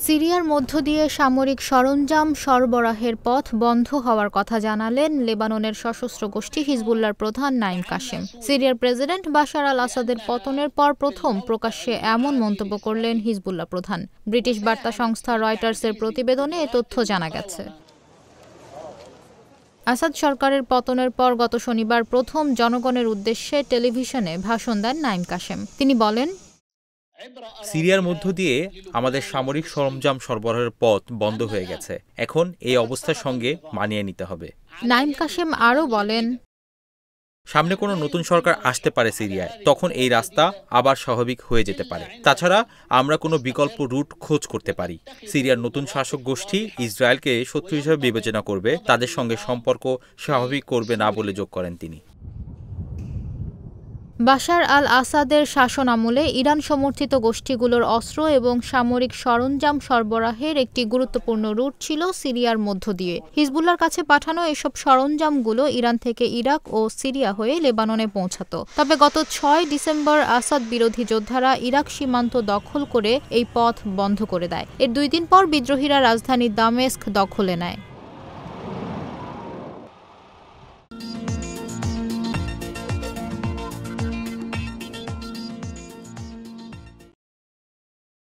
সিরিয়ার মধ্য দিয়ে সামরিক সরঞ্জাম সরবরাহের পথ বন্ধ হওয়ার কথা জানালেন লেবাননের সশস্ত্র গোষ্ঠী হিজবুল্লাহর প্রধান নাঈম কাশেম। সিরিয়ার প্রেসিডেন্ট বাশার আল আসাদের পতনের পর প্রথম প্রকাশ্যে এমন মন্তব্য করলেন হিজবুল্লাহ প্রধান। ব্রিটিশ বার্তা সংস্থা রয়টার্সের প্রতিবেদনে এ তথ্য জানা গেছে। আসাদ সরকারের পতনের পর গত শনিবার প্রথম জনগণের উদ্দেশ্যে টেলিভিশনে ভাষণ দেন নাঈম কাশেম। তিনি বলেন, সিরিয়ার মধ্য দিয়ে আমাদের সামরিক সরঞ্জাম সরবরাহের পথ বন্ধ হয়ে গেছে। এখন এই অবস্থার সঙ্গে মানিয়ে নিতে হবে। নাঈম কাশেম আরও বলেন, সামনে কোনো নতুন সরকার আসতে পারে সিরিয়ায়, তখন এই রাস্তা আবার স্বাভাবিক হয়ে যেতে পারে। তাছাড়া আমরা কোনো বিকল্প রুট খোঁজ করতে পারি। সিরিয়ার নতুন শাসক গোষ্ঠী ইসরায়েলকে শত্রু হিসেবে বিবেচনা করবে, তাদের সঙ্গে সম্পর্ক স্বাভাবিক করবে না বলে যোগ করেন তিনি। বাশার আল আসাদের শাসন আমলে ইরান সমর্থিত গোষ্ঠীগুলোর অস্ত্র এবং সামরিক সরঞ্জাম সরবরাহের একটি গুরুত্বপূর্ণ রুট ছিল সিরিয়ার মধ্য দিয়ে। হিজবুল্লাহর কাছে পাঠানো এসব সরঞ্জামগুলো ইরান থেকে ইরাক ও সিরিয়া হয়ে লেবাননে পৌঁছাত। তবে গত ৬ ডিসেম্বর আসাদ বিরোধী যোদ্ধারা ইরাক সীমান্ত দখল করে এই পথ বন্ধ করে দেয়। এর ২ দিন পর বিদ্রোহীরা রাজধানী দামেস্ক দখলে নেয়।